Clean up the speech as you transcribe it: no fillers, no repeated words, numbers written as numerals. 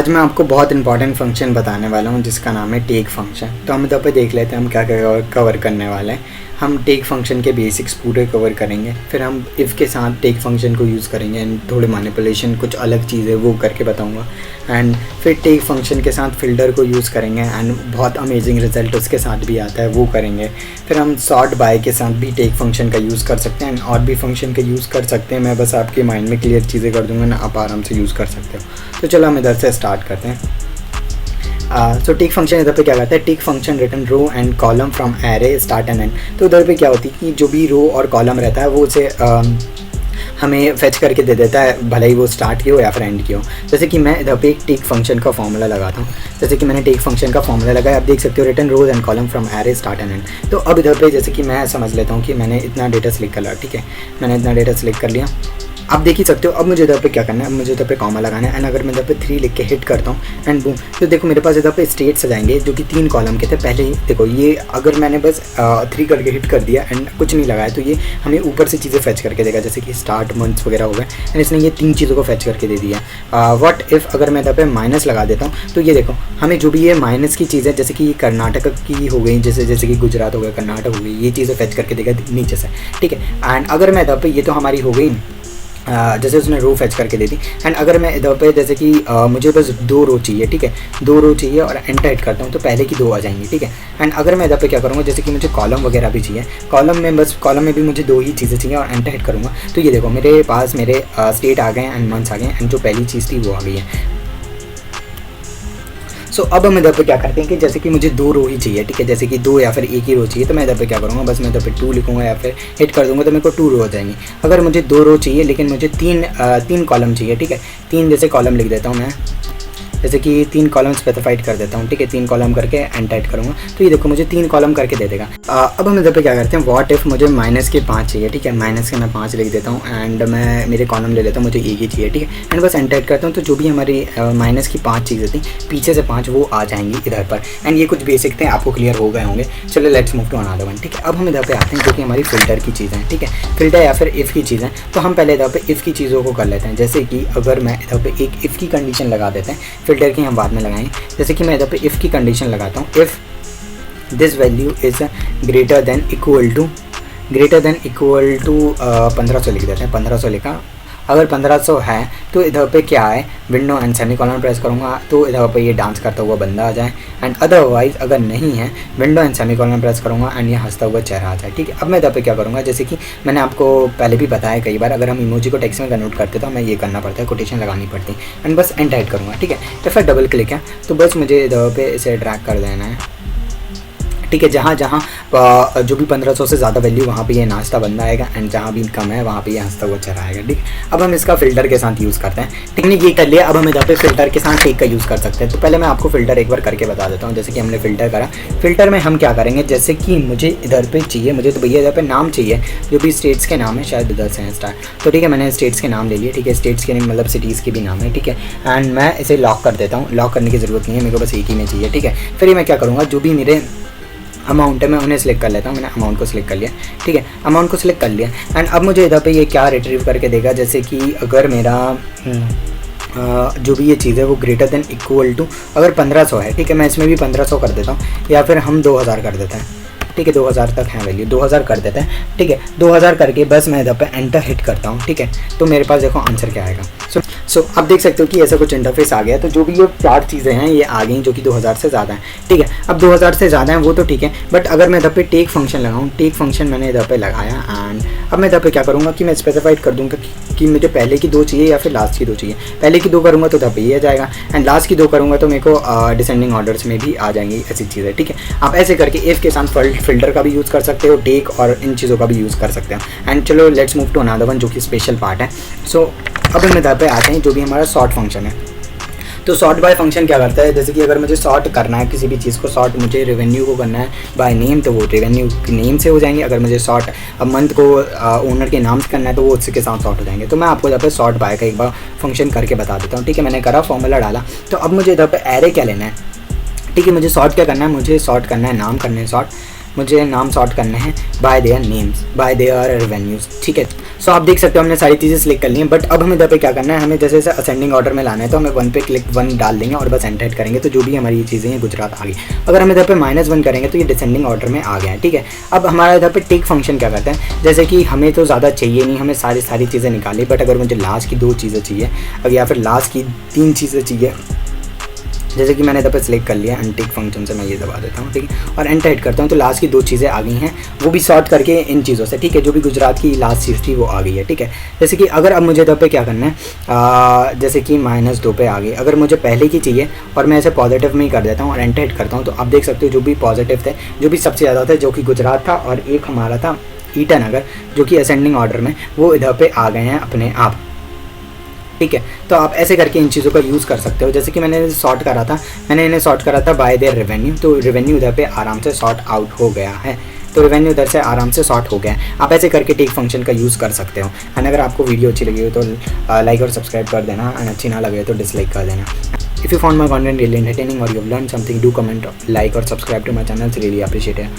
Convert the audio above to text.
आज मैं आपको बहुत इंपॉर्टेंट फंक्शन बताने वाला हूँ जिसका नाम है टेक फंक्शन। तो हम इधर पे देख लेते हैं हम क्या क्या कवर करने वाले हैं। हम टेक फंक्शन के बेसिक्स पूरे कवर करेंगे, फिर हम इफ़ के साथ टेक फंक्शन को यूज़ करेंगे एंड थोड़े मैनिपुलेशन कुछ अलग चीज़ें वो करके बताऊँगा। एंड फिर टेक फंक्शन के साथ फ़िल्टर को यूज़ करेंगे एंड बहुत अमेजिंग रिजल्ट उसके साथ भी आता है, वो करेंगे। फिर हम सॉर्ट बाय के साथ भी टेक फंक्शन का यूज़ कर सकते हैं एंड और भी फंक्शन का यूज़ कर सकते हैं। मैं बस आपके माइंड में क्लियर चीज़ें कर दूँगा ना, आप आराम से यूज़ कर सकते हो। तो चलो हम इधर से स्टार्ट करते हैं। सो टेक फंक्शन इधर पे क्या करता है, take function return row and column from array start end end. तो इधर पे क्या होती है कि जो भी रो और कॉलम रहता है वो उसे हमें फेच करके दे देता है, भले ही वो स्टार्ट की हो या फिर एंड की हो। जैसे कि मैं इधर पे एक टेक फंक्शन का फॉर्मूला लगाता हूँ। जैसे कि मैंने टेक फंक्शन का फॉर्मूला लगाया, आप देख सकते हो return rows and column from array start end end. तो अब इधर पे जैसे कि मैं समझ लेता हूँ कि मैंने इतना डेटा सिलेक्ट कर लिया, ठीक है, मैंने इतना डेटा सिलेक्ट कर लिया। आप देख ही सकते हो अब मुझे इधर पे क्या करना है, अब मुझे इधर पे कॉमा लगाना है एंड अगर मैं इधर पे 3 लिख के हिट करता हूँ एंड बूम, तो देखो मेरे पास इधर पे स्टेट्स आ जाएंगे जो कि 3 कॉलम के थे पहले ही। देखो ये अगर मैंने बस 3 करके हिट कर दिया एंड कुछ नहीं लगाया तो ये हमें ऊपर से चीज़ें फेच करके देगा, जैसे कि स्टार्ट मंथ्स वगैरह हो गए एंड इसने ये 3 चीज़ों को फेच करके दे दिया। व्हाट इफ़ अगर मैं इधर पे माइनस लगा देता हूँ तो ये देखो हमें जो भी ये माइनस की चीज़ें, जैसे कि कर्नाटक की हो गई, जैसे कि गुजरात हो गया, कर्नाटक हो गई, ये चीज़ें फेच करके देगा नीचे से, ठीक है। एंड अगर मैं इधर पे, ये तो हमारी हो गई जैसे उसने रो फेच करके दे दी। एंड अगर मैं इधर पे जैसे कि मुझे बस 2 रो चाहिए, ठीक है, 2 रो चाहिए और एंटर हिट करता हूँ तो पहले की 2 आ जाएंगी, ठीक है। एंड अगर मैं इधर पे क्या करूँगा, जैसे कि मुझे कॉलम वगैरह भी चाहिए, कॉलम में भी मुझे 2 ही चीज़ें चाहिए और एंटर हिट करूँगा तो ये देखो मेरे पास मेरे स्टेट आ गए एंड मंथ्स आ गए एंड जो पहली चीज़ थी वो आ गई है। सो अब हम इधर पे क्या करते हैं कि जैसे कि मुझे 2 रो ही चाहिए, ठीक है, जैसे कि 2 या फिर एक ही रो चाहिए तो मैं इधर पे क्या करूँगा, बस मैं इधर पे 2 लिखूँगा या फिर हिट कर दूँगा तो मेरे को 2 रो हो जाएंगी। अगर मुझे 2 रो चाहिए लेकिन मुझे 3 कॉलम चाहिए, ठीक है, 3 जैसे कॉलम लिख देता हूँ मैं, जैसे कि 3 कॉलम स्पेसिफाइड कर देता हूँ, ठीक है, 3 कॉलम करके एंटर हिट करूँगा तो ये देखो मुझे 3 कॉलम करके दे देगा। अब हम इधर पे क्या करते हैं, व्हाट इफ़ मुझे माइनस के 5 चाहिए, ठीक है, माइनस के मैं 5 लिख देता हूँ एंड मैं मेरे कॉलम ले लेता हूँ, मुझे एक ही चाहिए, ठीक है, एंड बस एंटर हिट करता हूँ तो जो भी हमारी माइनस की 5 चीज़ें थी पीछे से 5 वो आ जाएंगी इधर पर। एंड ये कुछ बेसिक थे, आपको क्लियर हो गए होंगे। चलो let's move to another one, ठीक है। अब हम इधर पे आते हैं जो कि हमारी फ़िल्टर की चीज़ें हैं, ठीक है, फ़िल्टर या फिर इफ़ की चीज़ें। तो हम पहले इधर पे इफ़ की चीज़ों को कर लेते हैं। जैसे कि अगर मैं इधर पे एक इफ़ की कंडीशन लगा देते हैं, फ़िल्टर की हम बाद में जैसे कि मैं इधर पे इफ़ की कंडीशन लगाता हूँ, if this value is greater than equal to 1500 लिख देते हैं, 1500 लिखा। अगर 1500 है तो इधर पे क्या है, विंडो एंड सेमीकोलन प्रेस करूँगा तो इधर पे ये डांस करता हुआ बंदा आ जाए एंड अदरवाइज़ अगर नहीं है विंडो एंड सेमीकोलन प्रेस करूँगा एंड ये हंसता हुआ चेहरा आ जाए, ठीक है। अब मैं इधर पे क्या करूँगा, जैसे कि मैंने आपको पहले भी बताया कई बार, अगर हम इमोजी को टेक्स्ट में कन्वर्ट करते तो हमें ये करना पड़ता है, कोटेशन लगानी पड़ती एंड बस एंटर हिट करूँगा, ठीक है। तो फिर डबल क्लिक है तो बस मुझे इधर पे इसे ड्रैग कर देना है, ठीक है, जहाँ जहाँ जो भी 1500 से ज़्यादा वैल्यू वहाँ पे ये नाचता बंदा आएगा एंड जहाँ भी कम है वहाँ पे ये हंसता हुआ चेहरा आएगा, ठीक है। अब हम इसका फ़िल्टर के साथ यूज़ करते हैं। टेक्निक ये कर लिया, अब हम इधर पे फ़िल्टर के साथ टेक का यूज़ कर सकते हैं। तो पहले मैं आपको फ़िल्टर एक बार करके बता देता हूँ। जैसे कि हमने फ़िल्टर करा, फ़िल्टर में हम क्या करेंगे, जैसे कि मुझे इधर पर चाहिए, मुझे तो भैया इधर पर नाम चाहिए, जो भी स्टेट्स के नाम है, शायद इधर से हैं स्टार्ट, तो ठीक है, मैंने स्टेट्स के नाम ले लिए, ठीक है, स्टेट्स के मतलब सिटीज़ के भी नाम है, ठीक है। एंड मैं इसे लॉक कर देता हूँ, लॉक करने की ज़रूरत नहीं है, मेरे को बस एक ही में चाहिए, ठीक है। फिर ये मैं क्या करूँगा, जो भी मेरे अमाउंट है मैं उन्हें सेलेक्ट कर लेता हूँ। मैंने अमाउंट को सिलेक्ट कर लिया, ठीक है, अमाउंट को सिलेक्ट कर लिया एंड अब मुझे इधर पे ये क्या रिट्रीव करके देगा, जैसे कि अगर मेरा जो भी ये चीज़ है वो ग्रेटर देन इक्वल टू अगर 1500 है, ठीक है, मैं इसमें भी 1500 कर देता हूँ या फिर हम 2000 कर देते हैं, ठीक है, 2000 तक है वैल्यू, 2000 कर देते हैं, ठीक है। 2000 करके बस मैं इधर पे एंटर हिट करता हूँ, ठीक है, तो मेरे पास देखो आंसर क्या आएगा। सो आप देख सकते हो कि ऐसा कुछ इंटरफेस आ गया। तो जो भी ये 4 चीज़ें हैं ये आ गई जो कि 2000 से ज़्यादा हैं, ठीक है। अब 2000 से ज़्यादा हैं वो तो ठीक है, बट अगर मैं इधर पे टेक फंक्शन लगाऊँ, टेक फंक्शन मैंने इधर पे लगाया एंड अब मैं इधर पे क्या करूँगा कि मैं स्पेसिफाइड कर दूँगा कि मुझे पहले की 2 चाहिए या फिर लास्ट की 2 चाहिए। पहले की 2 करूँगा तो इधर पे ये आ जाएगा एंड लास्ट की 2 करूँगा तो मेरे को डिसेंडिंग ऑर्डर्स में भी आ जाएंगी ऐसी चीज़ें, ठीक है। आप ऐसे करके इफ़ के साथ फ़िल्टर का भी यूज़ कर सकते हो, टेक और इन चीज़ों का भी यूज़ कर सकते हो। एंड चलो let's move to another one जो कि स्पेशल पार्ट है। सो अब हम इधर पे आते हैं जो भी हमारा सॉर्ट फंक्शन है। तो सॉर्ट बाय फंक्शन क्या करता है, जैसे कि अगर मुझे सॉर्ट करना है किसी भी चीज़ को, सॉर्ट मुझे रेवेन्यू को करना है बाय नेम तो वो रेवेन्यू नेम से हो जाएंगे। अगर मुझे सॉर्ट मंथ को ओनर के नाम से करना है तो वो उसके साथ सॉर्ट हो जाएंगे। तो मैं आपको इधर पे सॉर्ट बाय का एक बार फंक्शन करके बता देता हूँ, ठीक है। मैंने करा, फॉर्मूला डाला, तो अब मुझे इधर पे एरे क्या लेना है, ठीक है। मुझे सॉर्ट क्या करना है, मुझे सॉर्ट करना है, नाम करना है सॉर्ट मुझे नाम सॉर्ट करने हैं bye their names, bye there revenues, ठीक है। सो आप देख सकते हो हमने सारी चीज़ें सिलेक्ट कर ली हैं, बट अब हमें इधर पे क्या करना है, हमें जैसे जैसे असेंडिंग ऑर्डर में लाना है तो हमें 1 पे क्लिक 1 डाल देंगे और बस एंटर करेंगे तो जो भी हमारी ये चीज़ें हैं गुजरात आ गई। अगर हम इधर पे -1 करेंगे तो ये डिसेंडिंग ऑर्डर में आ गया है, ठीक है। अब हमारा इधर पे टेक फंक्शन क्या करता है, जैसे कि हमें तो ज़्यादा चाहिए नहीं, हमें सारी चीज़ें निकाली, बट अगर मुझे लास्ट की 2 चीज़ें चाहिए अगर या फिर लास्ट की 3 चीज़ें चाहिए, जैसे कि मैंने इधर पे सिलेक्ट कर लिया अनटिक फंक्शन से, मैं ये दबा देता हूँ, ठीक है, और एंटर हिट करता हूँ तो लास्ट की 2 चीज़ें आ गई हैं, वो भी सॉर्ट करके इन चीज़ों से, ठीक है। जो भी गुजरात की लास्ट चीज़ थी वो आ गई है, ठीक है। जैसे कि अगर अब मुझे इधर पे क्या करना है, जैसे कि -2 पे आ गई, अगर मुझे पहले की चाहिए और मैं ऐसे पॉजिटिव में ही कर देता हूँ और एंटर हिट करता हूँ तो आप देख सकते हो जो भी पॉजिटिव थे, जो भी सबसे ज़्यादा थे, जो कि गुजरात था और एक हमारा था ईटानगर, जो कि असेंडिंग ऑर्डर में, वो इधर पे आ गए हैं अपने आप, ठीक है। तो आप ऐसे करके इन चीज़ों का यूज़ कर सकते हो। जैसे कि मैंने सॉर्ट करा था, मैंने इन्हें सॉर्ट करा था बाय देयर रेवेन्यू, तो रेवेन्यू इधर पे आराम से सॉर्ट आउट हो गया है, तो रेवेन्यू इधर से आराम से सॉर्ट हो गया है। आप ऐसे करके टेक फंक्शन का यूज़ कर सकते हो। एंड अगर आपको वीडियो अच्छी लगी हो तो लाइक और सब्सक्राइब कर देना, एंड अच्छी ना लगे तो डिसलाइक कर देना। If you found my content really entertaining और you have learn something, do comment, like और subscribe to my channel, really appreciate है।